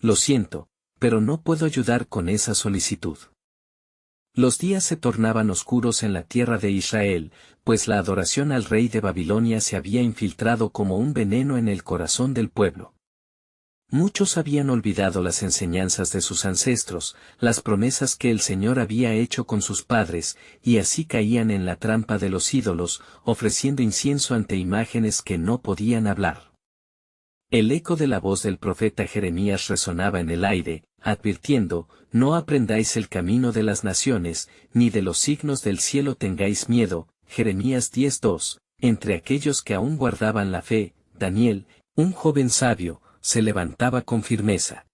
Lo siento, pero no puedo ayudar con esa solicitud. Los días se tornaban oscuros en la tierra de Israel, pues la adoración al rey de Babilonia se había infiltrado como un veneno en el corazón del pueblo. Muchos habían olvidado las enseñanzas de sus ancestros, las promesas que el Señor había hecho con sus padres, y así caían en la trampa de los ídolos, ofreciendo incienso ante imágenes que no podían hablar. El eco de la voz del profeta Jeremías resonaba en el aire, advirtiendo: no aprendáis el camino de las naciones, ni de los signos del cielo tengáis miedo. Jeremías 10:2. Entre aquellos que aún guardaban la fe, Daniel, un joven sabio, se levantaba con firmeza.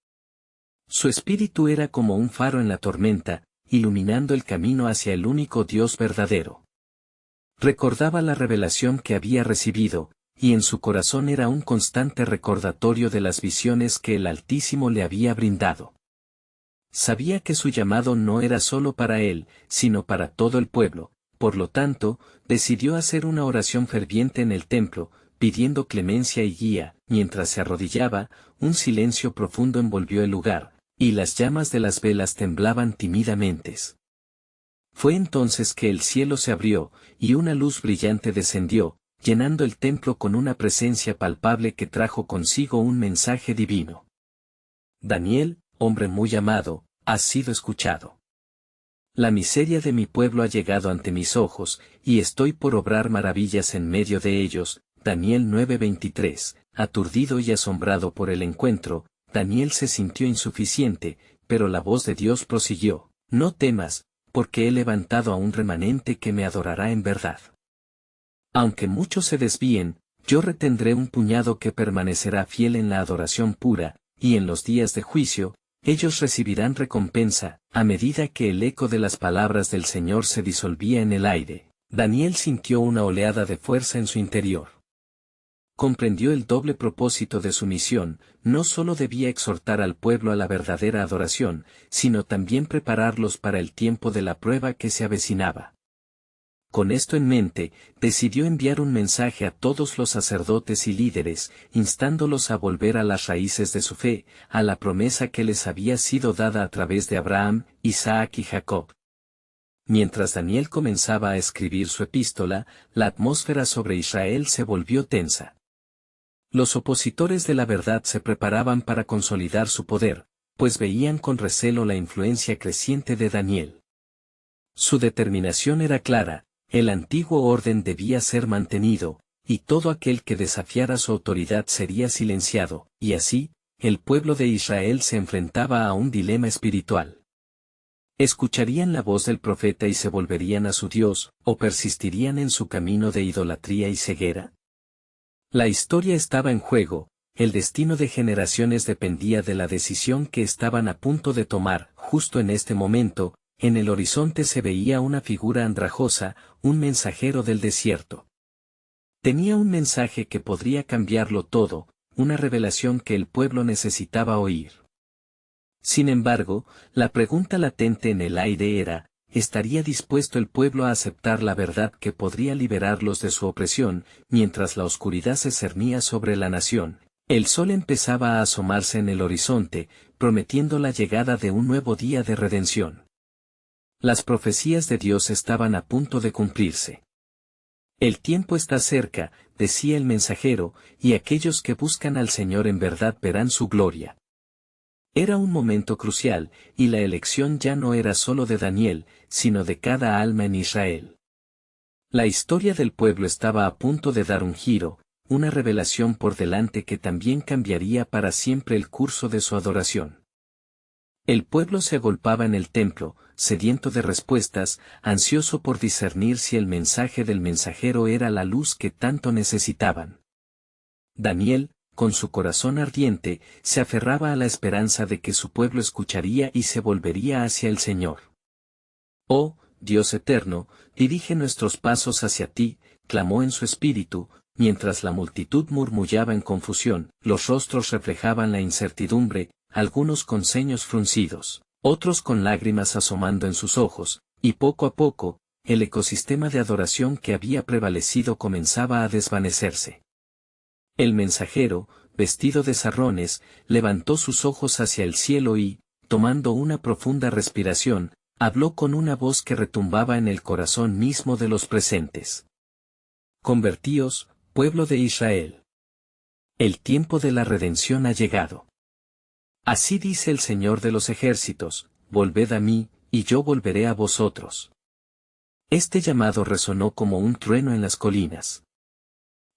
Su espíritu era como un faro en la tormenta, iluminando el camino hacia el único Dios verdadero. Recordaba la revelación que había recibido, y en su corazón era un constante recordatorio de las visiones que el Altísimo le había brindado. Sabía que su llamado no era solo para él, sino para todo el pueblo, por lo tanto, decidió hacer una oración ferviente en el templo, pidiendo clemencia y guía. Mientras se arrodillaba, un silencio profundo envolvió el lugar, y las llamas de las velas temblaban tímidamente. Fue entonces que el cielo se abrió, y una luz brillante descendió, llenando el templo con una presencia palpable que trajo consigo un mensaje divino. Daniel, hombre muy amado, has sido escuchado. La miseria de mi pueblo ha llegado ante mis ojos, y estoy por obrar maravillas en medio de ellos. Daniel 9:23. Aturdido y asombrado por el encuentro, Daniel se sintió insuficiente, pero la voz de Dios prosiguió: no temas, porque he levantado a un remanente que me adorará en verdad. Aunque muchos se desvíen, yo retendré un puñado que permanecerá fiel en la adoración pura, y en los días de juicio, ellos recibirán recompensa. A medida que el eco de las palabras del Señor se disolvía en el aire, Daniel sintió una oleada de fuerza en su interior. Comprendió el doble propósito de su misión: no solo debía exhortar al pueblo a la verdadera adoración, sino también prepararlos para el tiempo de la prueba que se avecinaba. Con esto en mente, decidió enviar un mensaje a todos los sacerdotes y líderes, instándolos a volver a las raíces de su fe, a la promesa que les había sido dada a través de Abraham, Isaac y Jacob. Mientras Daniel comenzaba a escribir su epístola, la atmósfera sobre Israel se volvió tensa. Los opositores de la verdad se preparaban para consolidar su poder, pues veían con recelo la influencia creciente de Daniel. Su determinación era clara: el antiguo orden debía ser mantenido, y todo aquel que desafiara su autoridad sería silenciado, y así, el pueblo de Israel se enfrentaba a un dilema espiritual. ¿Escucharían la voz del profeta y se volverían a su Dios, o persistirían en su camino de idolatría y ceguera? La historia estaba en juego, el destino de generaciones dependía de la decisión que estaban a punto de tomar. Justo en este momento, en el horizonte se veía una figura andrajosa, un mensajero del desierto. Tenía un mensaje que podría cambiarlo todo, una revelación que el pueblo necesitaba oír. Sin embargo, la pregunta latente en el aire era: ¿estaría dispuesto el pueblo a aceptar la verdad que podría liberarlos de su opresión? Mientras la oscuridad se cernía sobre la nación, el sol empezaba a asomarse en el horizonte, prometiendo la llegada de un nuevo día de redención. Las profecías de Dios estaban a punto de cumplirse. El tiempo está cerca, decía el mensajero, y aquellos que buscan al Señor en verdad verán su gloria. Era un momento crucial, y la elección ya no era solo de Daniel, sino de cada alma en Israel. La historia del pueblo estaba a punto de dar un giro, una revelación por delante que también cambiaría para siempre el curso de su adoración. El pueblo se agolpaba en el templo, sediento de respuestas, ansioso por discernir si el mensaje del mensajero era la luz que tanto necesitaban. Daniel, con su corazón ardiente, se aferraba a la esperanza de que su pueblo escucharía y se volvería hacia el Señor. Oh, Dios eterno, dirige nuestros pasos hacia ti, clamó en su espíritu. Mientras la multitud murmullaba en confusión, los rostros reflejaban la incertidumbre, algunos con ceños fruncidos, otros con lágrimas asomando en sus ojos, y poco a poco, el ecosistema de adoración que había prevalecido comenzaba a desvanecerse. El mensajero, vestido de sarrones, levantó sus ojos hacia el cielo y, tomando una profunda respiración, habló con una voz que retumbaba en el corazón mismo de los presentes. Convertíos, pueblo de Israel. El tiempo de la redención ha llegado. Así dice el Señor de los ejércitos, volved a mí, y yo volveré a vosotros. Este llamado resonó como un trueno en las colinas.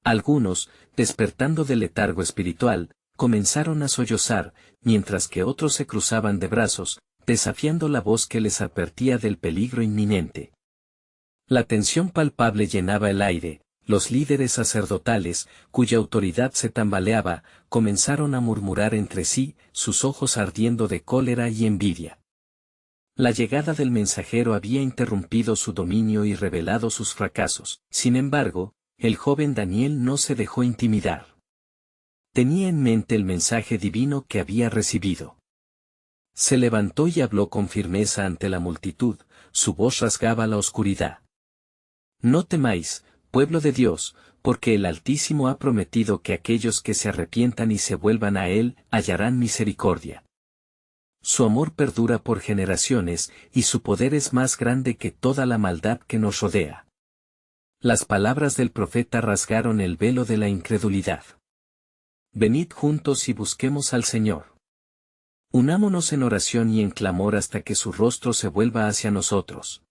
Algunos, despertando del letargo espiritual, comenzaron a sollozar, mientras que otros se cruzaban de brazos, desafiando la voz que les advertía del peligro inminente. La tensión palpable llenaba el aire. Los líderes sacerdotales, cuya autoridad se tambaleaba, comenzaron a murmurar entre sí, sus ojos ardiendo de cólera y envidia. La llegada del mensajero había interrumpido su dominio y revelado sus fracasos. Sin embargo, el joven Daniel no se dejó intimidar. Tenía en mente el mensaje divino que había recibido. Se levantó y habló con firmeza ante la multitud, su voz rasgaba la oscuridad. No temáis, pueblo de Dios, porque el Altísimo ha prometido que aquellos que se arrepientan y se vuelvan a Él, hallarán misericordia. Su amor perdura por generaciones, y su poder es más grande que toda la maldad que nos rodea. Las palabras del profeta rasgaron el velo de la incredulidad. Venid juntos y busquemos al Señor. Unámonos en oración y en clamor hasta que su rostro se vuelva hacia nosotros.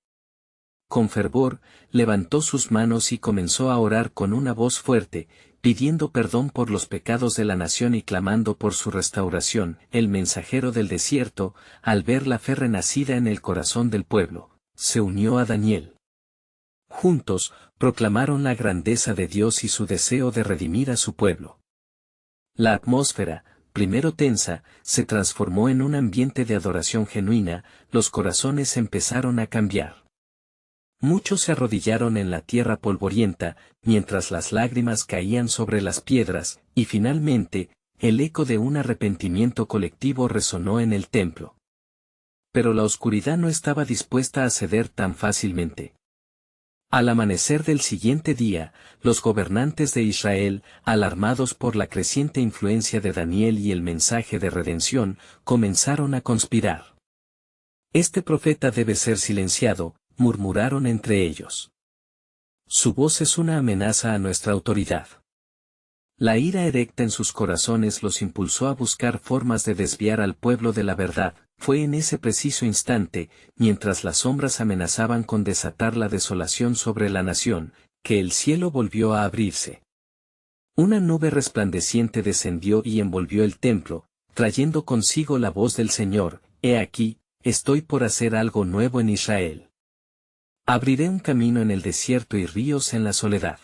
Con fervor, levantó sus manos y comenzó a orar con una voz fuerte, pidiendo perdón por los pecados de la nación y clamando por su restauración. El mensajero del desierto, al ver la fe renacida en el corazón del pueblo, se unió a Daniel. Juntos, proclamaron la grandeza de Dios y su deseo de redimir a su pueblo. La atmósfera, primero tensa, se transformó en un ambiente de adoración genuina, los corazones empezaron a cambiar. Muchos se arrodillaron en la tierra polvorienta, mientras las lágrimas caían sobre las piedras, y finalmente, el eco de un arrepentimiento colectivo resonó en el templo. Pero la oscuridad no estaba dispuesta a ceder tan fácilmente. Al amanecer del siguiente día, los gobernantes de Israel, alarmados por la creciente influencia de Daniel y el mensaje de redención, comenzaron a conspirar. Este profeta debe ser silenciado, murmuraron entre ellos. Su voz es una amenaza a nuestra autoridad. La ira erecta en sus corazones los impulsó a buscar formas de desviar al pueblo de la verdad. Fue en ese preciso instante, mientras las sombras amenazaban con desatar la desolación sobre la nación, que el cielo volvió a abrirse. Una nube resplandeciente descendió y envolvió el templo, trayendo consigo la voz del Señor: He aquí, estoy por hacer algo nuevo en Israel. Abriré un camino en el desierto y ríos en la soledad.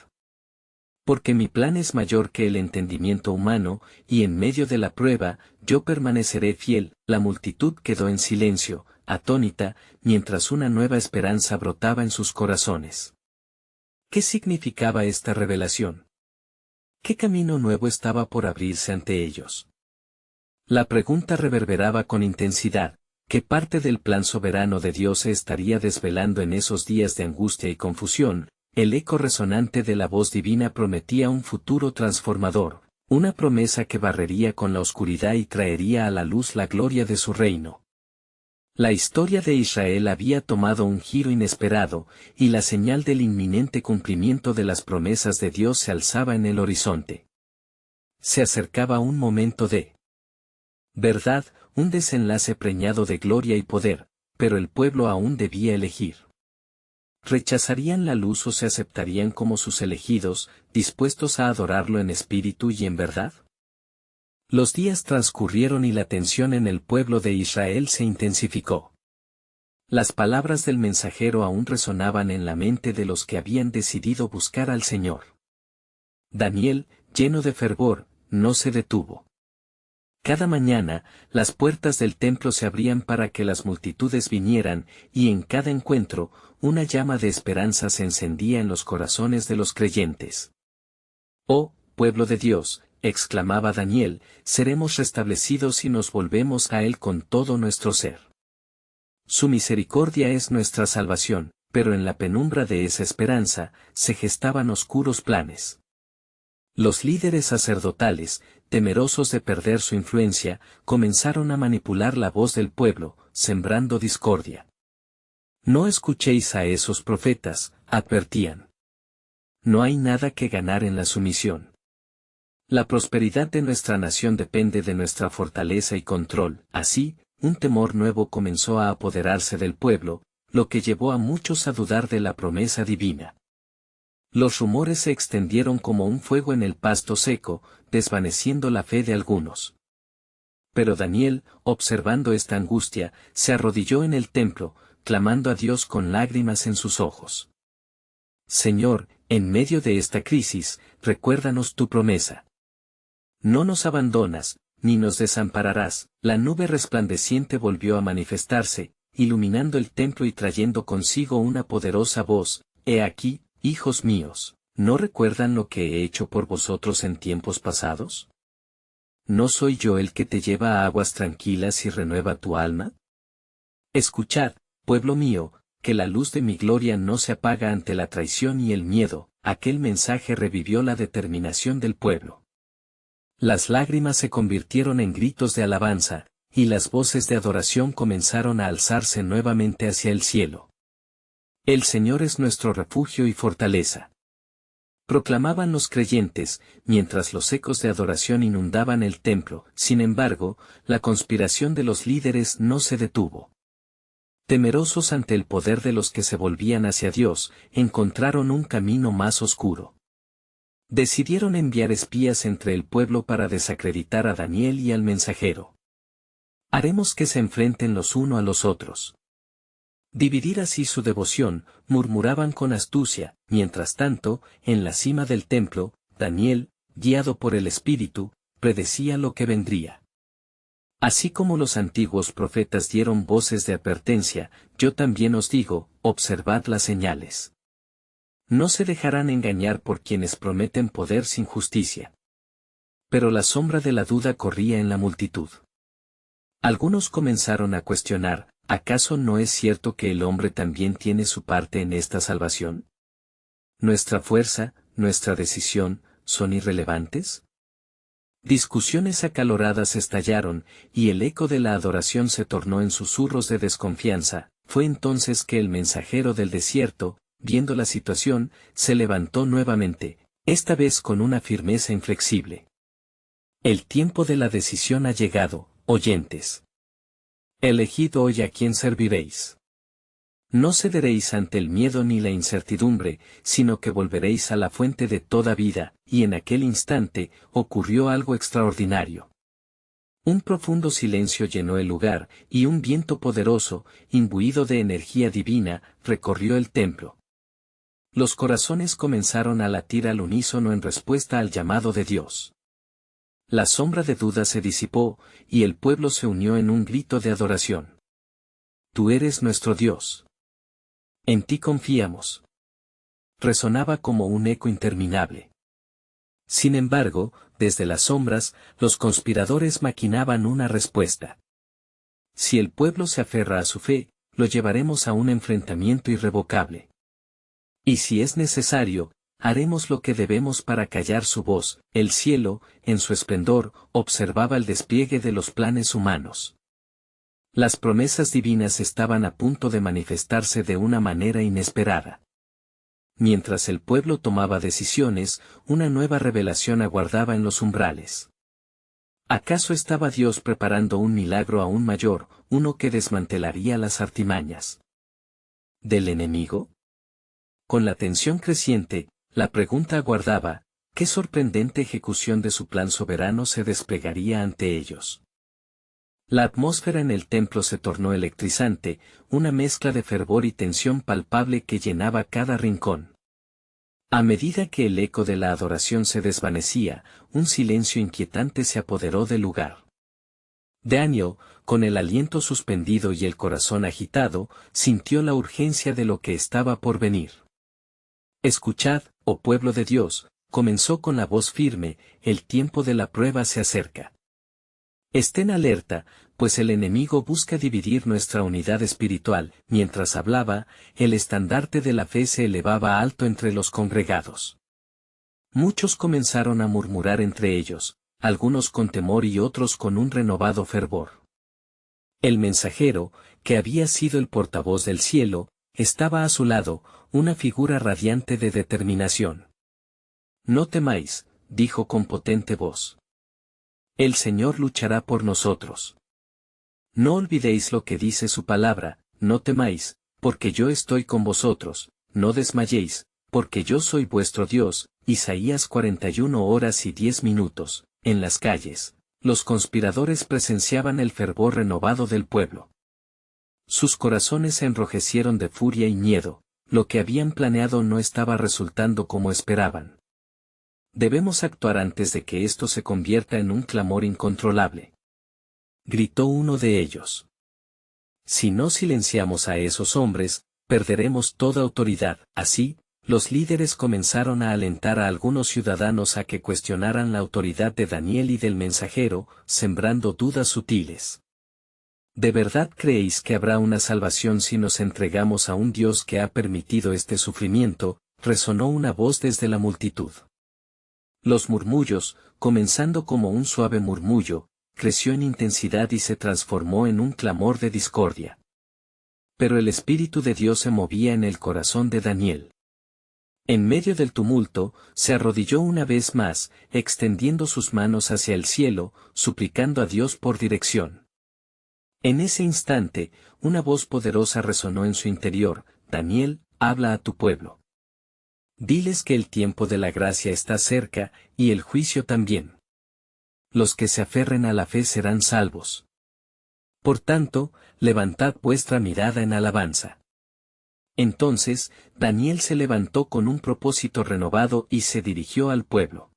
Porque mi plan es mayor que el entendimiento humano, y en medio de la prueba, yo permaneceré fiel. La multitud quedó en silencio, atónita, mientras una nueva esperanza brotaba en sus corazones. ¿Qué significaba esta revelación? ¿Qué camino nuevo estaba por abrirse ante ellos? La pregunta reverberaba con intensidad. ¿Qué parte del plan soberano de Dios se estaría desvelando en esos días de angustia y confusión? El eco resonante de la voz divina prometía un futuro transformador, una promesa que barrería con la oscuridad y traería a la luz la gloria de su reino. La historia de Israel había tomado un giro inesperado, y la señal del inminente cumplimiento de las promesas de Dios se alzaba en el horizonte. Se acercaba un momento de verdad, un desenlace preñado de gloria y poder, pero el pueblo aún debía elegir. ¿Rechazarían la luz o se aceptarían como sus elegidos, dispuestos a adorarlo en espíritu y en verdad? Los días transcurrieron y la tensión en el pueblo de Israel se intensificó. Las palabras del mensajero aún resonaban en la mente de los que habían decidido buscar al Señor. Daniel, lleno de fervor, no se detuvo. Cada mañana, las puertas del templo se abrían para que las multitudes vinieran, y en cada encuentro, una llama de esperanza se encendía en los corazones de los creyentes. «Oh, pueblo de Dios», exclamaba Daniel, «seremos restablecidos si nos volvemos a Él con todo nuestro ser. Su misericordia es nuestra salvación», pero en la penumbra de esa esperanza, se gestaban oscuros planes. Los líderes sacerdotales, temerosos de perder su influencia, comenzaron a manipular la voz del pueblo, sembrando discordia. No escuchéis a esos profetas, advertían. No hay nada que ganar en la sumisión. La prosperidad de nuestra nación depende de nuestra fortaleza y control. Así, un temor nuevo comenzó a apoderarse del pueblo, lo que llevó a muchos a dudar de la promesa divina. Los rumores se extendieron como un fuego en el pasto seco, desvaneciendo la fe de algunos. Pero Daniel, observando esta angustia, se arrodilló en el templo, clamando a Dios con lágrimas en sus ojos. Señor, en medio de esta crisis, recuérdanos tu promesa. No nos abandonas, ni nos desampararás. La nube resplandeciente volvió a manifestarse, iluminando el templo y trayendo consigo una poderosa voz: He aquí, hijos míos, ¿no recuerdan lo que he hecho por vosotros en tiempos pasados? ¿No soy yo el que te lleva a aguas tranquilas y renueva tu alma? Escuchad, pueblo mío, que la luz de mi gloria no se apaga ante la traición y el miedo. Aquel mensaje revivió la determinación del pueblo. Las lágrimas se convirtieron en gritos de alabanza, y las voces de adoración comenzaron a alzarse nuevamente hacia el cielo. El Señor es nuestro refugio y fortaleza. Proclamaban los creyentes, mientras los ecos de adoración inundaban el templo. Sin embargo, la conspiración de los líderes no se detuvo. Temerosos ante el poder de los que se volvían hacia Dios, encontraron un camino más oscuro. Decidieron enviar espías entre el pueblo para desacreditar a Daniel y al mensajero. Haremos que se enfrenten los uno a los otros. Dividir así su devoción, murmuraban con astucia. Mientras tanto, en la cima del templo, Daniel, guiado por el Espíritu, predecía lo que vendría. Así como los antiguos profetas dieron voces de advertencia, yo también os digo: observad las señales. No se dejarán engañar por quienes prometen poder sin justicia. Pero la sombra de la duda corría en la multitud. Algunos comenzaron a cuestionar: ¿acaso no es cierto que el hombre también tiene su parte en esta salvación? ¿Nuestra fuerza, nuestra decisión, son irrelevantes? Discusiones acaloradas estallaron, y el eco de la adoración se tornó en susurros de desconfianza. Fue entonces que el mensajero del desierto, viendo la situación, se levantó nuevamente, esta vez con una firmeza inflexible. El tiempo de la decisión ha llegado, oyentes. Elegid hoy a quién serviréis. No cederéis ante el miedo ni la incertidumbre, sino que volveréis a la fuente de toda vida. Y en aquel instante, ocurrió algo extraordinario. Un profundo silencio llenó el lugar, y un viento poderoso, imbuido de energía divina, recorrió el templo. Los corazones comenzaron a latir al unísono en respuesta al llamado de Dios. La sombra de duda se disipó, y el pueblo se unió en un grito de adoración. Tú eres nuestro Dios. En ti confiamos. Resonaba como un eco interminable. Sin embargo, desde las sombras, los conspiradores maquinaban una respuesta. Si el pueblo se aferra a su fe, lo llevaremos a un enfrentamiento irrevocable. Y si es necesario, haremos lo que debemos para callar su voz. El cielo, en su esplendor, observaba el despliegue de los planes humanos. Las promesas divinas estaban a punto de manifestarse de una manera inesperada. Mientras el pueblo tomaba decisiones, una nueva revelación aguardaba en los umbrales. ¿Acaso estaba Dios preparando un milagro aún mayor, uno que desmantelaría las artimañas del enemigo? Con la tensión creciente, la pregunta aguardaba: ¿qué sorprendente ejecución de su plan soberano se desplegaría ante ellos? La atmósfera en el templo se tornó electrizante, una mezcla de fervor y tensión palpable que llenaba cada rincón. A medida que el eco de la adoración se desvanecía, un silencio inquietante se apoderó del lugar. Daniel, con el aliento suspendido y el corazón agitado, sintió la urgencia de lo que estaba por venir. Escuchad, oh pueblo de Dios, comenzó con la voz firme: el tiempo de la prueba se acerca. Estén alerta, pues el enemigo busca dividir nuestra unidad espiritual. Mientras hablaba, el estandarte de la fe se elevaba alto entre los congregados. Muchos comenzaron a murmurar entre ellos, algunos con temor y otros con un renovado fervor. El mensajero, que había sido el portavoz del cielo, estaba a su lado, una figura radiante de determinación. No temáis, dijo con potente voz. El Señor luchará por nosotros. No olvidéis lo que dice su palabra, no temáis, porque yo estoy con vosotros, no desmayéis, porque yo soy vuestro Dios. Isaías 41 horas y 10 minutos, en las calles, los conspiradores presenciaban el fervor renovado del pueblo. Sus corazones se enrojecieron de furia y miedo, lo que habían planeado no estaba resultando como esperaban. Debemos actuar antes de que esto se convierta en un clamor incontrolable. Gritó uno de ellos. Si no silenciamos a esos hombres, perderemos toda autoridad. Así, los líderes comenzaron a alentar a algunos ciudadanos a que cuestionaran la autoridad de Daniel y del mensajero, sembrando dudas sutiles. ¿De verdad creéis que habrá una salvación si nos entregamos a un Dios que ha permitido este sufrimiento? Resonó una voz desde la multitud. Los murmullos, comenzando como un suave murmullo, creció en intensidad y se transformó en un clamor de discordia. Pero el Espíritu de Dios se movía en el corazón de Daniel. En medio del tumulto, se arrodilló una vez más, extendiendo sus manos hacia el cielo, suplicando a Dios por dirección. En ese instante, una voz poderosa resonó en su interior: Daniel, habla a tu pueblo. Diles que el tiempo de la gracia está cerca, y el juicio también. Los que se aferren a la fe serán salvos. Por tanto, levantad vuestra mirada en alabanza. Entonces, Daniel se levantó con un propósito renovado y se dirigió al pueblo.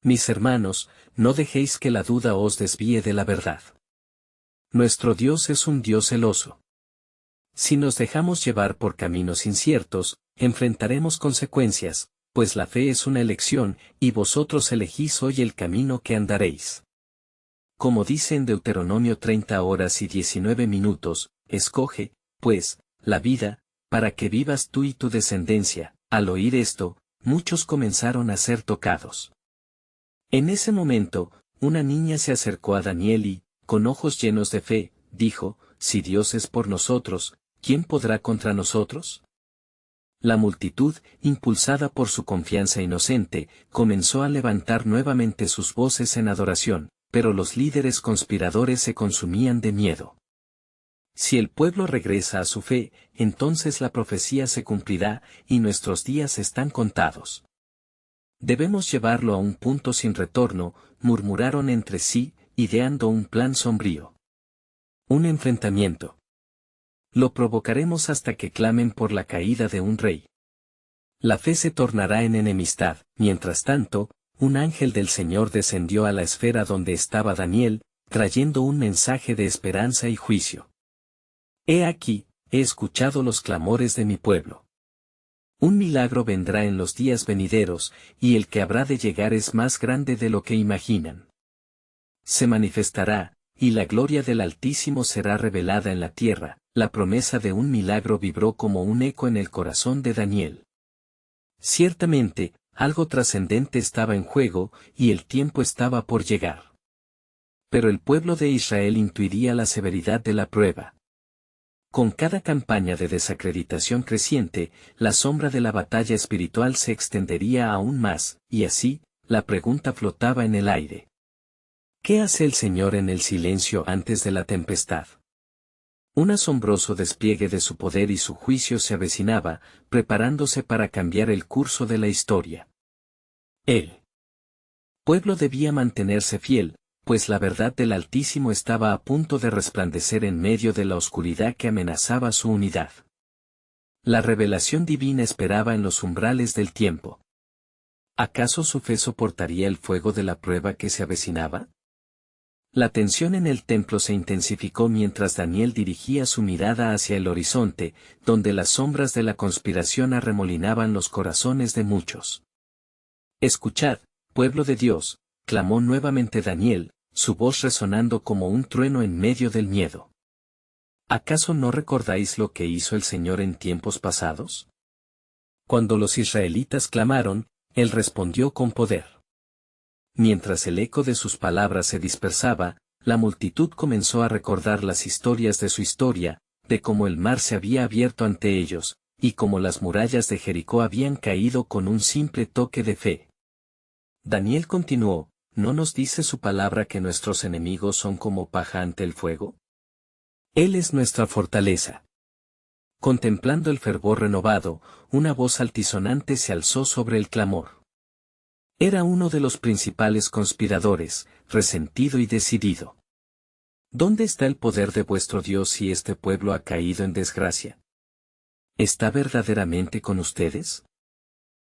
Mis hermanos, no dejéis que la duda os desvíe de la verdad. Nuestro Dios es un Dios celoso. Si nos dejamos llevar por caminos inciertos, enfrentaremos consecuencias, pues la fe es una elección, y vosotros elegís hoy el camino que andaréis. Como dice en Deuteronomio 30 horas y 19 minutos, escoge, pues, la vida, para que vivas tú y tu descendencia. Al oír esto, muchos comenzaron a ser tocados. En ese momento, una niña se acercó a Daniel y, con ojos llenos de fe, dijo: si Dios es por nosotros, ¿quién podrá contra nosotros? La multitud, impulsada por su confianza inocente, comenzó a levantar nuevamente sus voces en adoración, pero los líderes conspiradores se consumían de miedo. Si el pueblo regresa a su fe, entonces la profecía se cumplirá, y nuestros días están contados. Debemos llevarlo a un punto sin retorno, murmuraron entre sí, ideando un plan sombrío. Un enfrentamiento. Lo provocaremos hasta que clamen por la caída de un rey. La fe se tornará en enemistad. Mientras tanto, un ángel del Señor descendió a la esfera donde estaba Daniel, trayendo un mensaje de esperanza y juicio. He aquí, he escuchado los clamores de mi pueblo. Un milagro vendrá en los días venideros, y el que habrá de llegar es más grande de lo que imaginan. Se manifestará, y la gloria del Altísimo será revelada en la tierra. La promesa de un milagro vibró como un eco en el corazón de Daniel. Ciertamente, algo trascendente estaba en juego, y el tiempo estaba por llegar. Pero el pueblo de Israel intuiría la severidad de la prueba. Con cada campaña de desacreditación creciente, la sombra de la batalla espiritual se extendería aún más, y así, la pregunta flotaba en el aire. ¿Qué hace el Señor en el silencio antes de la tempestad? Un asombroso despliegue de su poder y su juicio se avecinaba, preparándose para cambiar el curso de la historia. El pueblo debía mantenerse fiel, pues la verdad del Altísimo estaba a punto de resplandecer en medio de la oscuridad que amenazaba su unidad. La revelación divina esperaba en los umbrales del tiempo. ¿Acaso su fe soportaría el fuego de la prueba que se avecinaba? La tensión en el templo se intensificó mientras Daniel dirigía su mirada hacia el horizonte, donde las sombras de la conspiración arremolinaban los corazones de muchos. Escuchad, pueblo de Dios, clamó nuevamente Daniel, su voz resonando como un trueno en medio del miedo. ¿Acaso no recordáis lo que hizo el Señor en tiempos pasados? Cuando los israelitas clamaron, Él respondió con poder. Mientras el eco de sus palabras se dispersaba, la multitud comenzó a recordar las historias de su historia, de cómo el mar se había abierto ante ellos, y cómo las murallas de Jericó habían caído con un simple toque de fe. Daniel continuó, ¿no nos dice su palabra que nuestros enemigos son como paja ante el fuego? Él es nuestra fortaleza. Contemplando el fervor renovado, una voz altisonante se alzó sobre el clamor. Era uno de los principales conspiradores, resentido y decidido. ¿Dónde está el poder de vuestro Dios si este pueblo ha caído en desgracia? ¿Está verdaderamente con ustedes?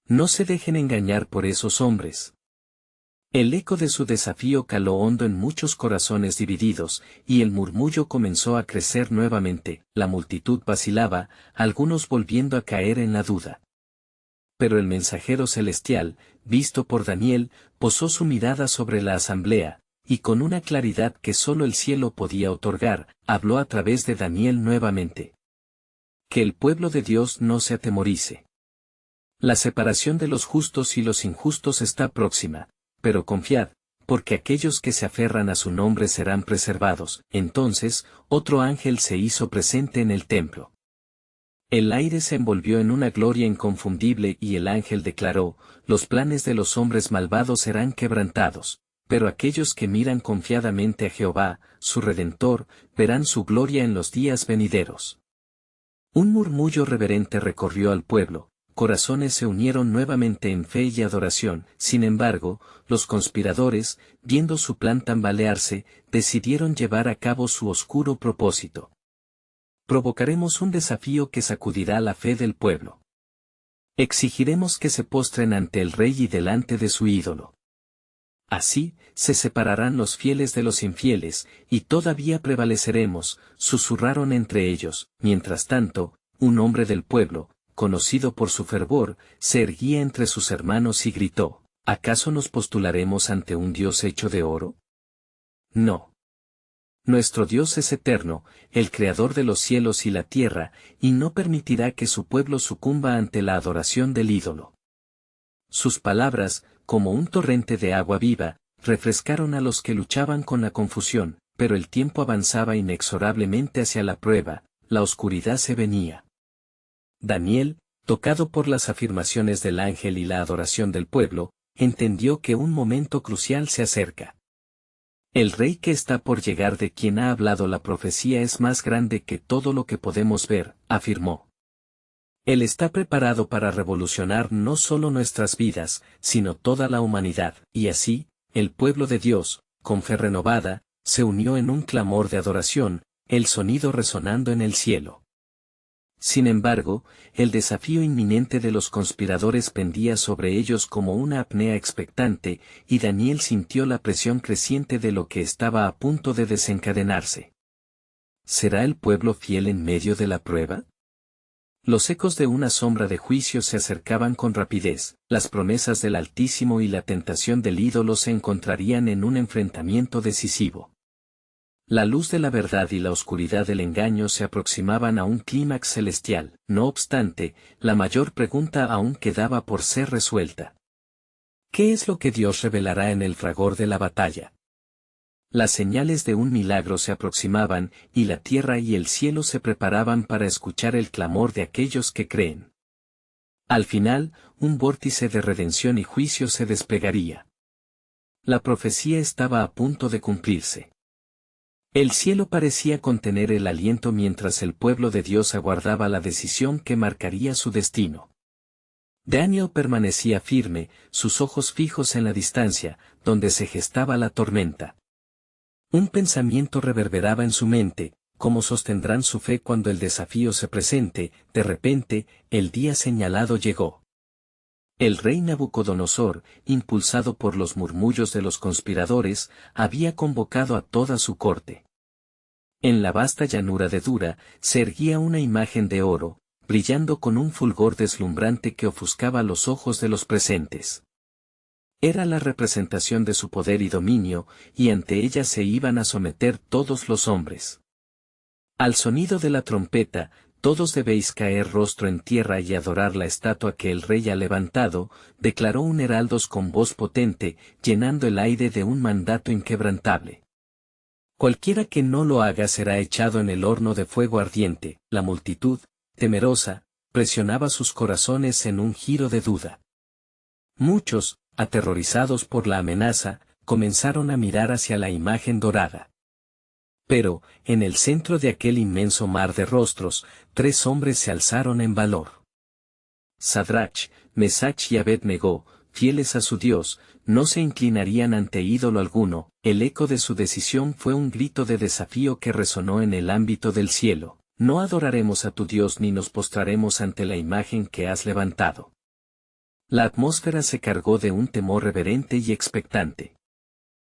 No se dejen engañar por esos hombres. El eco de su desafío caló hondo en muchos corazones divididos, y el murmullo comenzó a crecer nuevamente, la multitud vacilaba, algunos volviendo a caer en la duda. Pero el mensajero celestial, visto por Daniel, posó su mirada sobre la asamblea, y con una claridad que sólo el cielo podía otorgar, habló a través de Daniel nuevamente. Que el pueblo de Dios no se atemorice. La separación de los justos y los injustos está próxima. Pero confiad, porque aquellos que se aferran a su nombre serán preservados. Entonces, otro ángel se hizo presente en el templo. El aire se envolvió en una gloria inconfundible y el ángel declaró, los planes de los hombres malvados serán quebrantados, pero aquellos que miran confiadamente a Jehová, su Redentor, verán su gloria en los días venideros. Un murmullo reverente recorrió al pueblo. Corazones se unieron nuevamente en fe y adoración. Sin embargo, los conspiradores, viendo su plan tambalearse, decidieron llevar a cabo su oscuro propósito. Provocaremos un desafío que sacudirá la fe del pueblo. Exigiremos que se postren ante el rey y delante de su ídolo. Así, se separarán los fieles de los infieles, y todavía prevaleceremos, susurraron entre ellos. Mientras tanto, un hombre del pueblo, conocido por su fervor, se erguía entre sus hermanos y gritó, ¿acaso nos postularemos ante un Dios hecho de oro? No. Nuestro Dios es eterno, el creador de los cielos y la tierra, y no permitirá que su pueblo sucumba ante la adoración del ídolo. Sus palabras, como un torrente de agua viva, refrescaron a los que luchaban con la confusión, pero el tiempo avanzaba inexorablemente hacia la prueba, la oscuridad se venía. Daniel, tocado por las afirmaciones del ángel y la adoración del pueblo, entendió que un momento crucial se acerca. El rey que está por llegar, de quien ha hablado la profecía, es más grande que todo lo que podemos ver, afirmó. Él está preparado para revolucionar no solo nuestras vidas, sino toda la humanidad, y así, el pueblo de Dios, con fe renovada, se unió en un clamor de adoración, el sonido resonando en el cielo. Sin embargo, el desafío inminente de los conspiradores pendía sobre ellos como una apnea expectante, y Daniel sintió la presión creciente de lo que estaba a punto de desencadenarse. ¿Será el pueblo fiel en medio de la prueba? Los ecos de una sombra de juicio se acercaban con rapidez, las promesas del Altísimo y la tentación del ídolo se encontrarían en un enfrentamiento decisivo. La luz de la verdad y la oscuridad del engaño se aproximaban a un clímax celestial. No obstante, la mayor pregunta aún quedaba por ser resuelta. ¿Qué es lo que Dios revelará en el fragor de la batalla? Las señales de un milagro se aproximaban, y la tierra y el cielo se preparaban para escuchar el clamor de aquellos que creen. Al final, un vórtice de redención y juicio se desplegaría. La profecía estaba a punto de cumplirse. El cielo parecía contener el aliento mientras el pueblo de Dios aguardaba la decisión que marcaría su destino. Daniel permanecía firme, sus ojos fijos en la distancia, donde se gestaba la tormenta. Un pensamiento reverberaba en su mente: ¿cómo sostendrán su fe cuando el desafío se presente? De repente, el día señalado llegó. El rey Nabucodonosor, impulsado por los murmullos de los conspiradores, había convocado a toda su corte. En la vasta llanura de Dura, se erguía una imagen de oro, brillando con un fulgor deslumbrante que ofuscaba los ojos de los presentes. Era la representación de su poder y dominio, y ante ella se iban a someter todos los hombres. Al sonido de la trompeta, todos debéis caer rostro en tierra y adorar la estatua que el rey ha levantado, declaró un heraldos con voz potente, llenando el aire de un mandato inquebrantable. Cualquiera que no lo haga será echado en el horno de fuego ardiente. La multitud, temerosa, presionaba sus corazones en un giro de duda. Muchos, aterrorizados por la amenaza, comenzaron a mirar hacia la imagen dorada. Pero, en el centro de aquel inmenso mar de rostros, 3 hombres se alzaron en valor. Sadrach, Mesach y Abed-Negó, fieles a su Dios, no se inclinarían ante ídolo alguno. El eco de su decisión fue un grito de desafío que resonó en el ámbito del cielo. No adoraremos a tu Dios ni nos postraremos ante la imagen que has levantado. La atmósfera se cargó de un temor reverente y expectante.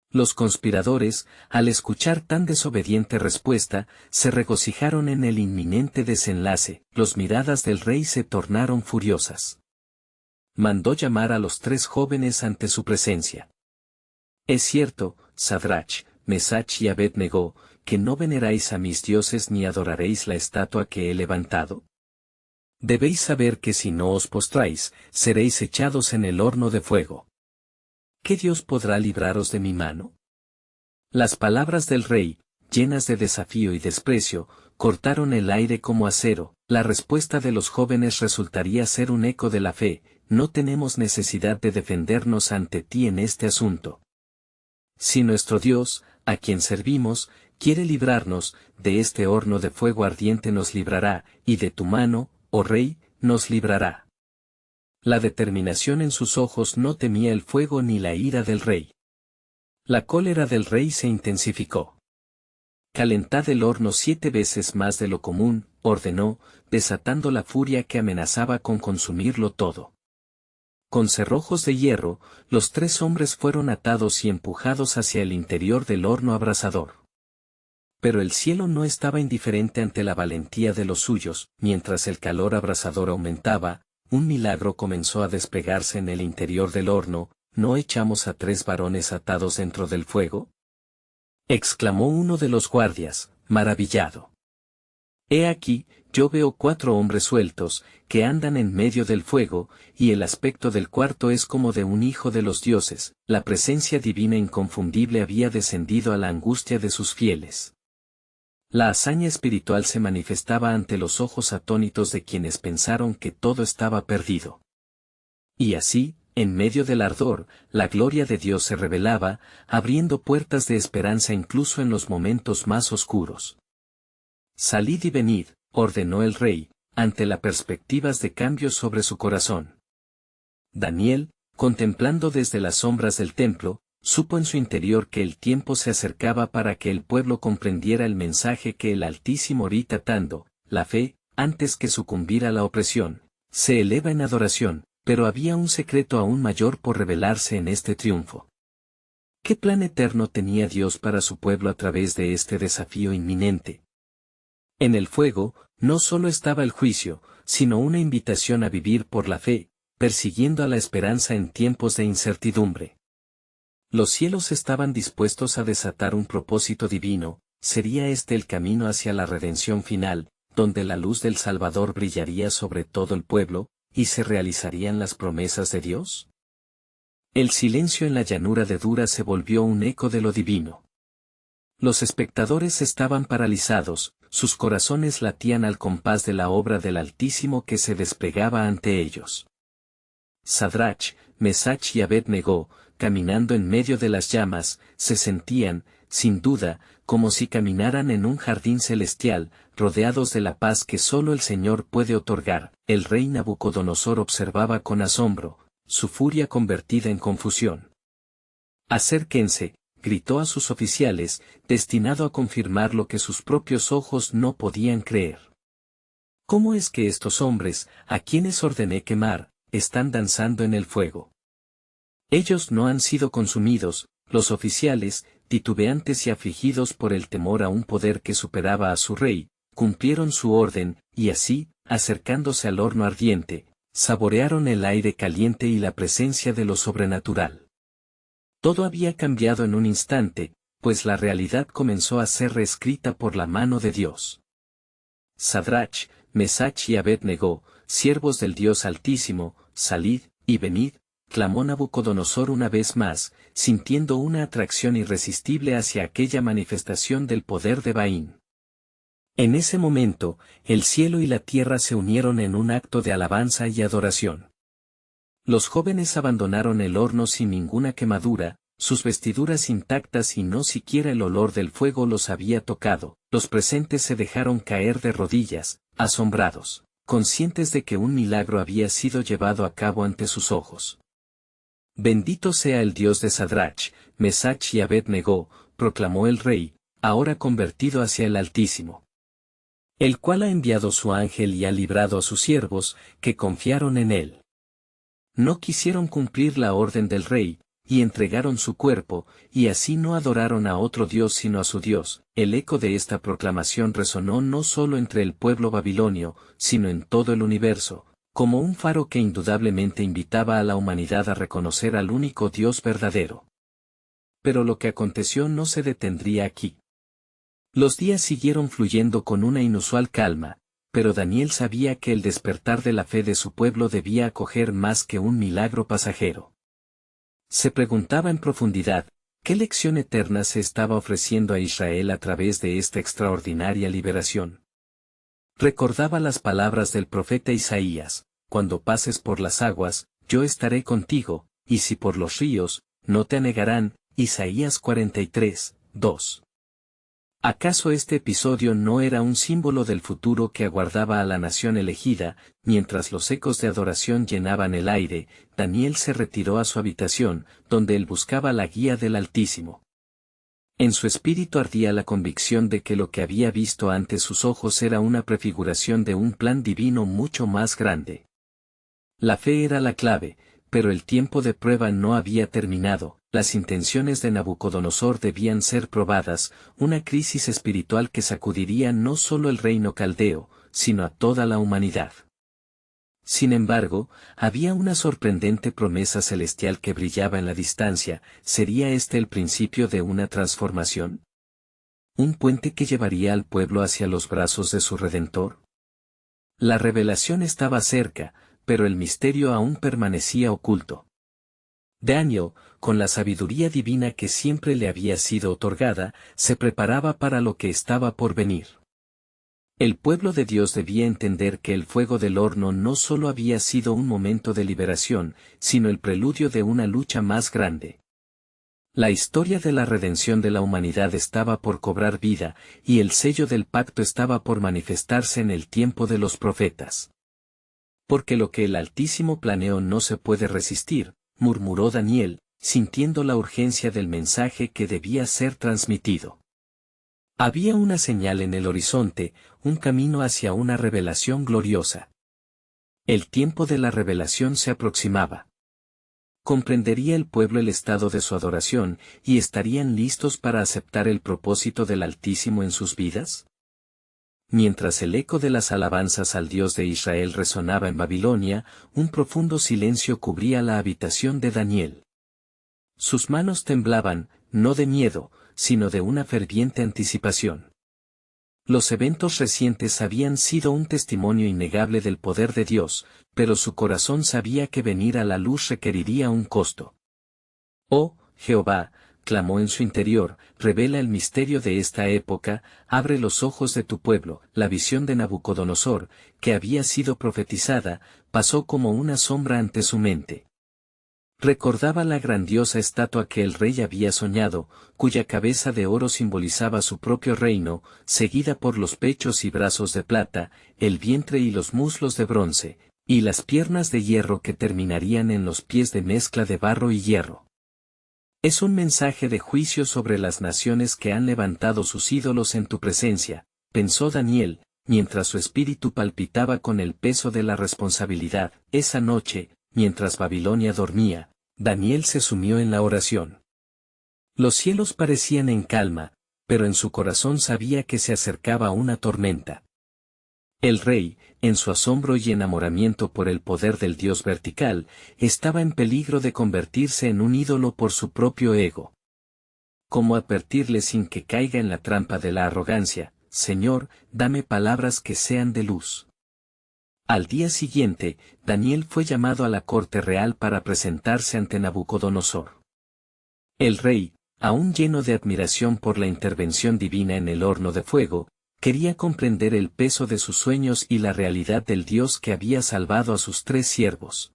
Los conspiradores, al escuchar tan desobediente respuesta, se regocijaron en el inminente desenlace. Las miradas del rey se tornaron furiosas. Mandó llamar a los 3 jóvenes ante su presencia. Es cierto, Sadrach, Mesach y Abed-Negó, que no veneráis a mis dioses ni adoraréis la estatua que he levantado. Debéis saber que si no os postráis, seréis echados en el horno de fuego. ¿Qué Dios podrá libraros de mi mano? Las palabras del rey, llenas de desafío y desprecio, cortaron el aire como acero. La respuesta de los jóvenes resultaría ser un eco de la fe: no tenemos necesidad de defendernos ante ti en este asunto. Si nuestro Dios, a quien servimos, quiere librarnos, de este horno de fuego ardiente nos librará, y de tu mano, oh rey, nos librará. La determinación en sus ojos no temía el fuego ni la ira del rey. La cólera del rey se intensificó. Calentad el horno 7 veces más de lo común, ordenó, desatando la furia que amenazaba con consumirlo todo. Con cerrojos de hierro, los 3 hombres fueron atados y empujados hacia el interior del horno abrasador. Pero el cielo no estaba indiferente ante la valentía de los suyos. Mientras el calor abrasador aumentaba, un milagro comenzó a desplegarse en el interior del horno. ¿No echamos a 3 varones atados dentro del fuego?, exclamó uno de los guardias, maravillado. He aquí, yo veo 4 hombres sueltos, que andan en medio del fuego, y el aspecto del cuarto es como de un hijo de los dioses. La presencia divina inconfundible había descendido a la angustia de sus fieles. La hazaña espiritual se manifestaba ante los ojos atónitos de quienes pensaron que todo estaba perdido. Y así, en medio del ardor, la gloria de Dios se revelaba, abriendo puertas de esperanza incluso en los momentos más oscuros. Salid y venid, ordenó el rey, ante las perspectivas de cambio sobre su corazón. Daniel, contemplando desde las sombras del templo, supo en su interior que el tiempo se acercaba para que el pueblo comprendiera el mensaje que el Altísimo ora tratando. La fe, antes que sucumbir a la opresión, se eleva en adoración, pero había un secreto aún mayor por revelarse en este triunfo. ¿Qué plan eterno tenía Dios para su pueblo a través de este desafío inminente? En el fuego, no solo estaba el juicio, sino una invitación a vivir por la fe, persiguiendo a la esperanza en tiempos de incertidumbre. Los cielos estaban dispuestos a desatar un propósito divino. ¿Sería este el camino hacia la redención final, donde la luz del Salvador brillaría sobre todo el pueblo, y se realizarían las promesas de Dios? El silencio en la llanura de Dura se volvió un eco de lo divino. Los espectadores estaban paralizados, sus corazones latían al compás de la obra del Altísimo que se desplegaba ante ellos. Sadrach, Mesach y Abed-Negó, caminando en medio de las llamas, se sentían, sin duda, como si caminaran en un jardín celestial, rodeados de la paz que solo el Señor puede otorgar. El rey Nabucodonosor observaba con asombro, su furia convertida en confusión. «Acérquense», gritó a sus oficiales, destinado a confirmar lo que sus propios ojos no podían creer. ¿Cómo es que estos hombres, a quienes ordené quemar, están danzando en el fuego? Ellos no han sido consumidos. Los oficiales, titubeantes y afligidos por el temor a un poder que superaba a su rey, cumplieron su orden, y así, acercándose al horno ardiente, saborearon el aire caliente y la presencia de lo sobrenatural. Todo había cambiado en un instante, pues la realidad comenzó a ser reescrita por la mano de Dios. Sadrach, Mesach y Abed-Negó, siervos del Dios Altísimo, salid, y venid, clamó Nabucodonosor una vez más, sintiendo una atracción irresistible hacia aquella manifestación del poder de Baín. En ese momento, el cielo y la tierra se unieron en un acto de alabanza y adoración. Los jóvenes abandonaron el horno sin ninguna quemadura, sus vestiduras intactas y no siquiera el olor del fuego los había tocado. Los presentes se dejaron caer de rodillas, asombrados, conscientes de que un milagro había sido llevado a cabo ante sus ojos. Bendito sea el Dios de Sadrach, Mesach y Abed-Negó, proclamó el rey, ahora convertido hacia el Altísimo, el cual ha enviado su ángel y ha librado a sus siervos, que confiaron en él. No quisieron cumplir la orden del rey, y entregaron su cuerpo, y así no adoraron a otro Dios sino a su Dios. El eco de esta proclamación resonó no solo entre el pueblo babilonio, sino en todo el universo, como un faro que indudablemente invitaba a la humanidad a reconocer al único Dios verdadero. Pero lo que aconteció no se detendría aquí. Los días siguieron fluyendo con una inusual calma, pero Daniel sabía que el despertar de la fe de su pueblo debía acoger más que un milagro pasajero. Se preguntaba en profundidad, ¿qué lección eterna se estaba ofreciendo a Israel a través de esta extraordinaria liberación? Recordaba las palabras del profeta Isaías, cuando pases por las aguas, yo estaré contigo, y si por los ríos, no te anegarán. Isaías 43, 2. ¿Acaso este episodio no era un símbolo del futuro que aguardaba a la nación elegida? Mientras los ecos de adoración llenaban el aire, Daniel se retiró a su habitación, donde él buscaba la guía del Altísimo. En su espíritu ardía la convicción de que lo que había visto ante sus ojos era una prefiguración de un plan divino mucho más grande. La fe era la clave, pero el tiempo de prueba no había terminado. Las intenciones de Nabucodonosor debían ser probadas, una crisis espiritual que sacudiría no solo el reino caldeo, sino a toda la humanidad. Sin embargo, había una sorprendente promesa celestial que brillaba en la distancia. ¿Sería este el principio de una transformación? ¿Un puente que llevaría al pueblo hacia los brazos de su Redentor? La revelación estaba cerca, pero el misterio aún permanecía oculto. Daniel, con la sabiduría divina que siempre le había sido otorgada, se preparaba para lo que estaba por venir. El pueblo de Dios debía entender que el fuego del horno no solo había sido un momento de liberación, sino el preludio de una lucha más grande. La historia de la redención de la humanidad estaba por cobrar vida, y el sello del pacto estaba por manifestarse en el tiempo de los profetas. Porque lo que el Altísimo planeó no se puede resistir, murmuró Daniel, sintiendo la urgencia del mensaje que debía ser transmitido. Había una señal en el horizonte, un camino hacia una revelación gloriosa. El tiempo de la revelación se aproximaba. Comprendería el pueblo el estado de su adoración, y estarían listos para aceptar el propósito del Altísimo en sus vidas. Mientras el eco de las alabanzas al Dios de Israel resonaba en Babilonia, un profundo silencio cubría la habitación de Daniel. Sus manos temblaban, no de miedo, sino de una ferviente anticipación. Los eventos recientes habían sido un testimonio innegable del poder de Dios, pero su corazón sabía que venir a la luz requeriría un costo. Oh, Jehová, clamó en su interior, revela el misterio de esta época, abre los ojos de tu pueblo. La visión de Nabucodonosor, que había sido profetizada, pasó como una sombra ante su mente. Recordaba la grandiosa estatua que el rey había soñado, cuya cabeza de oro simbolizaba su propio reino, seguida por los pechos y brazos de plata, el vientre y los muslos de bronce, y las piernas de hierro que terminarían en los pies de mezcla de barro y hierro. Es un mensaje de juicio sobre las naciones que han levantado sus ídolos en tu presencia, pensó Daniel, mientras su espíritu palpitaba con el peso de la responsabilidad. Esa noche, mientras Babilonia dormía, Daniel se sumió en la oración. Los cielos parecían en calma, pero en su corazón sabía que se acercaba una tormenta. El rey, en su asombro y enamoramiento por el poder del Dios vertical, estaba en peligro de convertirse en un ídolo por su propio ego. ¿Cómo advertirle sin que caiga en la trampa de la arrogancia? Señor, dame palabras que sean de luz. Al día siguiente, Daniel fue llamado a la corte real para presentarse ante Nabucodonosor. El rey, aún lleno de admiración por la intervención divina en el horno de fuego, quería comprender el peso de sus sueños y la realidad del Dios que había salvado a sus 3 siervos.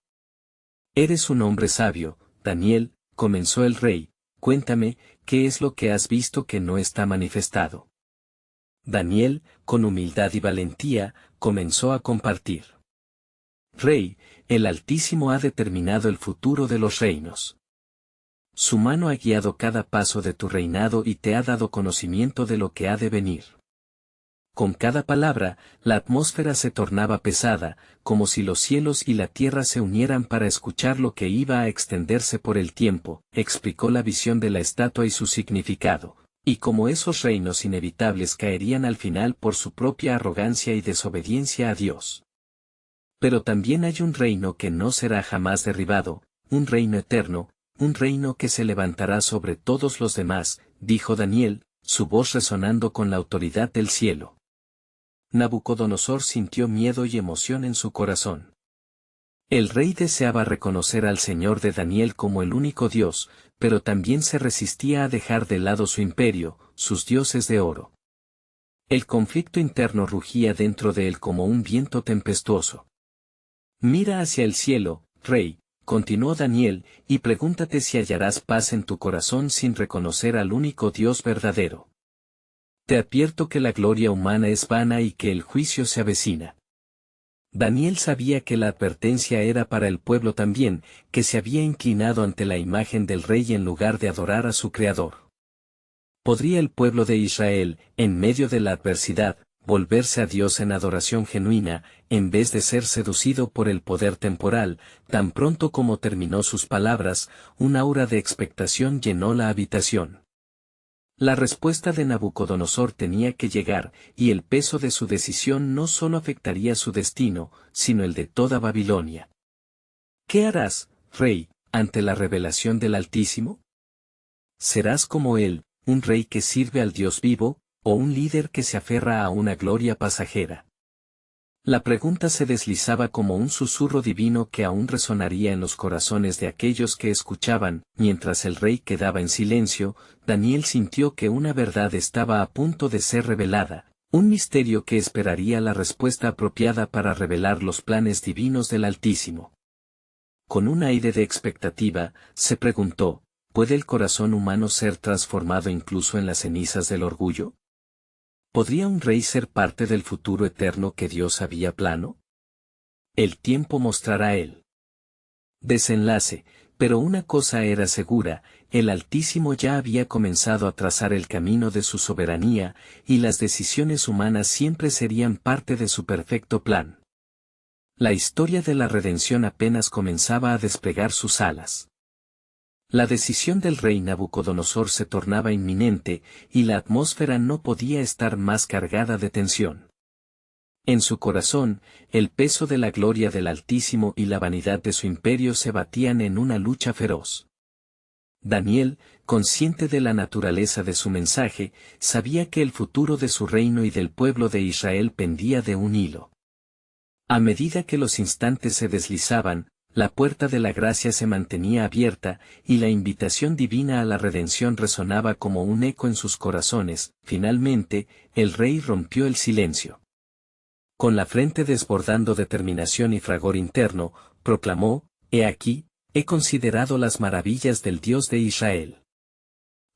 «Eres un hombre sabio, Daniel», comenzó el rey, «cuéntame, ¿qué es lo que has visto que no está manifestado?». Daniel, con humildad y valentía, comenzó a compartir. «Rey, el Altísimo ha determinado el futuro de los reinos. Su mano ha guiado cada paso de tu reinado y te ha dado conocimiento de lo que ha de venir». Con cada palabra, la atmósfera se tornaba pesada, como si los cielos y la tierra se unieran para escuchar lo que iba a extenderse por el tiempo. Explicó la visión de la estatua y su significado, y cómo esos reinos inevitables caerían al final por su propia arrogancia y desobediencia a Dios. Pero también hay un reino que no será jamás derribado, un reino eterno, un reino que se levantará sobre todos los demás, dijo Daniel, su voz resonando con la autoridad del cielo. Nabucodonosor sintió miedo y emoción en su corazón. El rey deseaba reconocer al Señor de Daniel como el único Dios, pero también se resistía a dejar de lado su imperio, sus dioses de oro. El conflicto interno rugía dentro de él como un viento tempestuoso. «Mira hacia el cielo, rey», continuó Daniel, «y pregúntate si hallarás paz en tu corazón sin reconocer al único Dios verdadero. Te advierto que la gloria humana es vana y que el juicio se avecina». Daniel sabía que la advertencia era para el pueblo también, que se había inclinado ante la imagen del rey en lugar de adorar a su Creador. ¿Podría el pueblo de Israel, en medio de la adversidad, volverse a Dios en adoración genuina, en vez de ser seducido por el poder temporal? Tan pronto como terminó sus palabras, un aura de expectación llenó la habitación. La respuesta de Nabucodonosor tenía que llegar, y el peso de su decisión no solo afectaría su destino, sino el de toda Babilonia. «¿Qué harás, rey, ante la revelación del Altísimo? ¿Serás como él, un rey que sirve al Dios vivo, o un líder que se aferra a una gloria pasajera?» La pregunta se deslizaba como un susurro divino que aún resonaría en los corazones de aquellos que escuchaban. Mientras el rey quedaba en silencio, Daniel sintió que una verdad estaba a punto de ser revelada, un misterio que esperaría la respuesta apropiada para revelar los planes divinos del Altísimo. Con un aire de expectativa, se preguntó, ¿puede el corazón humano ser transformado incluso en las cenizas del orgullo? ¿Podría un rey ser parte del futuro eterno que Dios había plano? El tiempo mostrará el desenlace, pero una cosa era segura, el Altísimo ya había comenzado a trazar el camino de su soberanía, y las decisiones humanas siempre serían parte de su perfecto plan. La historia de la redención apenas comenzaba a desplegar sus alas. La decisión del rey Nabucodonosor se tornaba inminente, y la atmósfera no podía estar más cargada de tensión. En su corazón, el peso de la gloria del Altísimo y la vanidad de su imperio se batían en una lucha feroz. Daniel, consciente de la naturaleza de su mensaje, sabía que el futuro de su reino y del pueblo de Israel pendía de un hilo. A medida que los instantes se deslizaban, la puerta de la gracia se mantenía abierta, y la invitación divina a la redención resonaba como un eco en sus corazones. Finalmente, el rey rompió el silencio. Con la frente desbordando determinación y fragor interno, proclamó, «He aquí, he considerado las maravillas del Dios de Israel.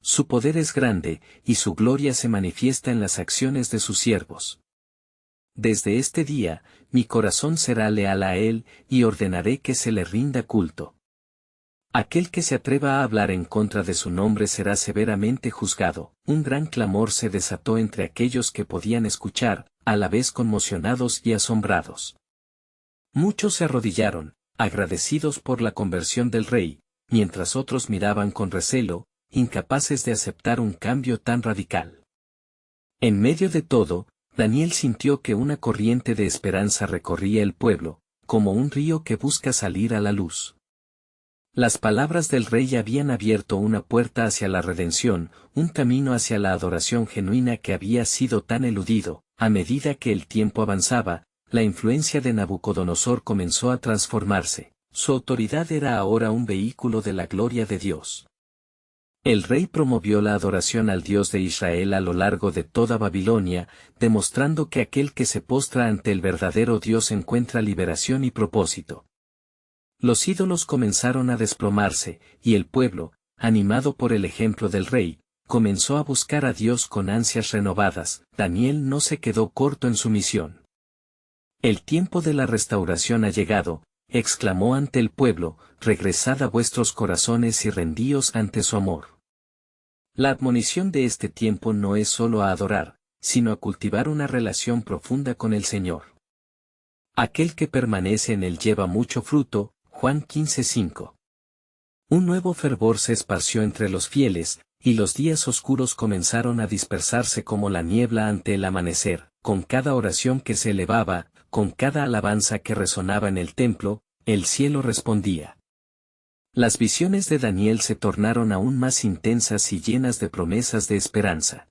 Su poder es grande, y su gloria se manifiesta en las acciones de sus siervos. Desde este día, mi corazón será leal a él, y ordenaré que se le rinda culto. Aquel que se atreva a hablar en contra de su nombre será severamente juzgado». Un gran clamor se desató entre aquellos que podían escuchar, a la vez conmocionados y asombrados. Muchos se arrodillaron, agradecidos por la conversión del rey, mientras otros miraban con recelo, incapaces de aceptar un cambio tan radical. En medio de todo, Daniel sintió que una corriente de esperanza recorría el pueblo, como un río que busca salir a la luz. Las palabras del rey habían abierto una puerta hacia la redención, un camino hacia la adoración genuina que había sido tan eludido. A medida que el tiempo avanzaba, la influencia de Nabucodonosor comenzó a transformarse. Su autoridad era ahora un vehículo de la gloria de Dios. El rey promovió la adoración al Dios de Israel a lo largo de toda Babilonia, demostrando que aquel que se postra ante el verdadero Dios encuentra liberación y propósito. Los ídolos comenzaron a desplomarse, y el pueblo, animado por el ejemplo del rey, comenzó a buscar a Dios con ansias renovadas. Daniel no se quedó corto en su misión. El tiempo de la restauración ha llegado, exclamó ante el pueblo, regresad a vuestros corazones y rendíos ante su amor. La admonición de este tiempo no es solo a adorar, sino a cultivar una relación profunda con el Señor. Aquel que permanece en él lleva mucho fruto, Juan 15:5. Un nuevo fervor se esparció entre los fieles, y los días oscuros comenzaron a dispersarse como la niebla ante el amanecer. Con cada oración que se elevaba, con cada alabanza que resonaba en el templo, el cielo respondía. Las visiones de Daniel se tornaron aún más intensas y llenas de promesas de esperanza.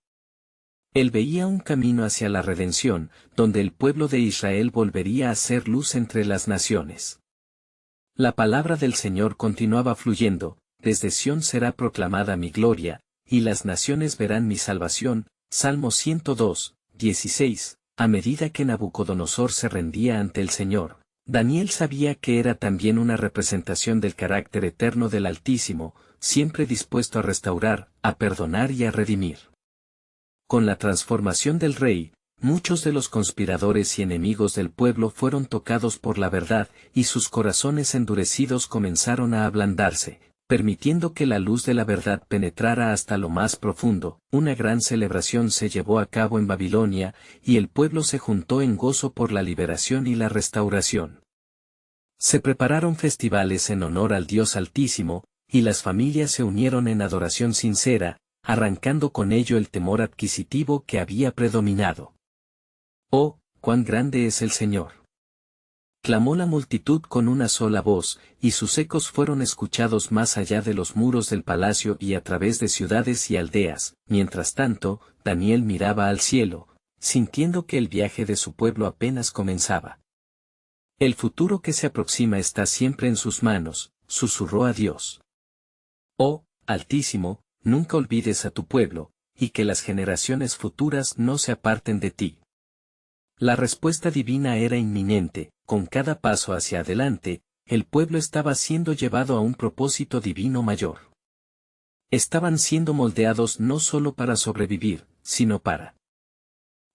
Él veía un camino hacia la redención, donde el pueblo de Israel volvería a ser luz entre las naciones. La palabra del Señor continuaba fluyendo, desde Sión será proclamada mi gloria, y las naciones verán mi salvación. Salmo 102, 16. A medida que Nabucodonosor se rendía ante el Señor, Daniel sabía que era también una representación del carácter eterno del Altísimo, siempre dispuesto a restaurar, a perdonar y a redimir. Con la transformación del rey, muchos de los conspiradores y enemigos del pueblo fueron tocados por la verdad, y sus corazones endurecidos comenzaron a ablandarse, permitiendo que la luz de la verdad penetrara hasta lo más profundo. Una gran celebración se llevó a cabo en Babilonia, y el pueblo se juntó en gozo por la liberación y la restauración. Se prepararon festivales en honor al Dios Altísimo, y las familias se unieron en adoración sincera, arrancando con ello el temor adquisitivo que había predominado. ¡Oh, cuán grande es el Señor! Clamó la multitud con una sola voz, y sus ecos fueron escuchados más allá de los muros del palacio y a través de ciudades y aldeas. Mientras tanto, Daniel miraba al cielo, sintiendo que el viaje de su pueblo apenas comenzaba. El futuro que se aproxima está siempre en sus manos, susurró a Dios. Oh, Altísimo, nunca olvides a tu pueblo, y que las generaciones futuras no se aparten de ti. La respuesta divina era inminente. Con cada paso hacia adelante, el pueblo estaba siendo llevado a un propósito divino mayor. Estaban siendo moldeados no solo para sobrevivir, sino para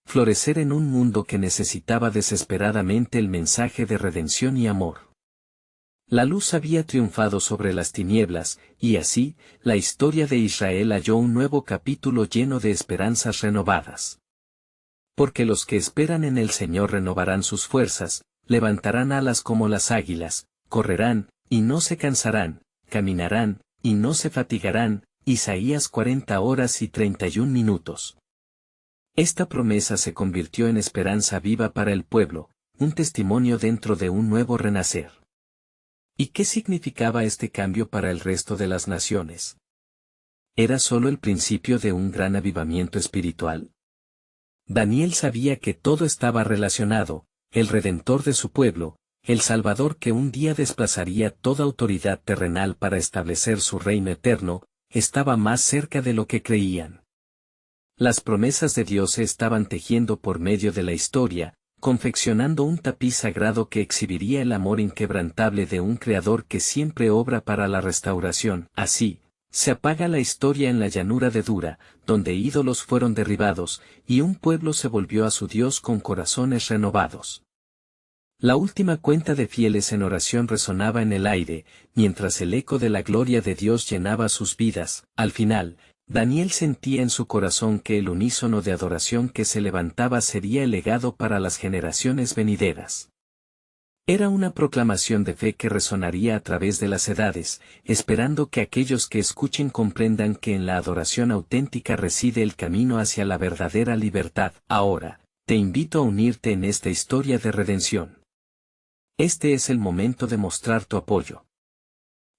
florecer en un mundo que necesitaba desesperadamente el mensaje de redención y amor. La luz había triunfado sobre las tinieblas, y así, la historia de Israel halló un nuevo capítulo lleno de esperanzas renovadas. Porque los que esperan en el Señor renovarán sus fuerzas, levantarán alas como las águilas, correrán, y no se cansarán, caminarán, y no se fatigarán. Isaías 40 horas y 31 minutos. Esta promesa se convirtió en esperanza viva para el pueblo, un testimonio dentro de un nuevo renacer. ¿Y qué significaba este cambio para el resto de las naciones? ¿Era solo el principio de un gran avivamiento espiritual? Daniel sabía que todo estaba relacionado, el Redentor de su pueblo, el Salvador que un día desplazaría toda autoridad terrenal para establecer su reino eterno, estaba más cerca de lo que creían. Las promesas de Dios se estaban tejiendo por medio de la historia, confeccionando un tapiz sagrado que exhibiría el amor inquebrantable de un Creador que siempre obra para la restauración. Así, se apaga la historia en la llanura de Dura, donde ídolos fueron derribados, y un pueblo se volvió a su Dios con corazones renovados. La última cuenta de fieles en oración resonaba en el aire, mientras el eco de la gloria de Dios llenaba sus vidas. Al final, Daniel sentía en su corazón que el unísono de adoración que se levantaba sería el legado para las generaciones venideras. Era una proclamación de fe que resonaría a través de las edades, esperando que aquellos que escuchen comprendan que en la adoración auténtica reside el camino hacia la verdadera libertad. Ahora, te invito a unirte en esta historia de redención. Este es el momento de mostrar tu apoyo.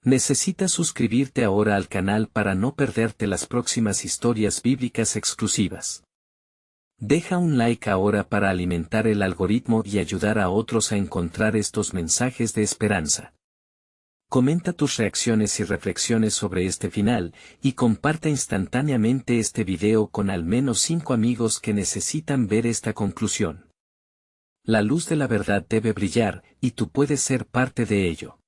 Necesitas suscribirte ahora al canal para no perderte las próximas historias bíblicas exclusivas. Deja un like ahora para alimentar el algoritmo y ayudar a otros a encontrar estos mensajes de esperanza. Comenta tus reacciones y reflexiones sobre este final, y comparte instantáneamente este video con al menos 5 amigos que necesitan ver esta conclusión. La luz de la verdad debe brillar, y tú puedes ser parte de ello.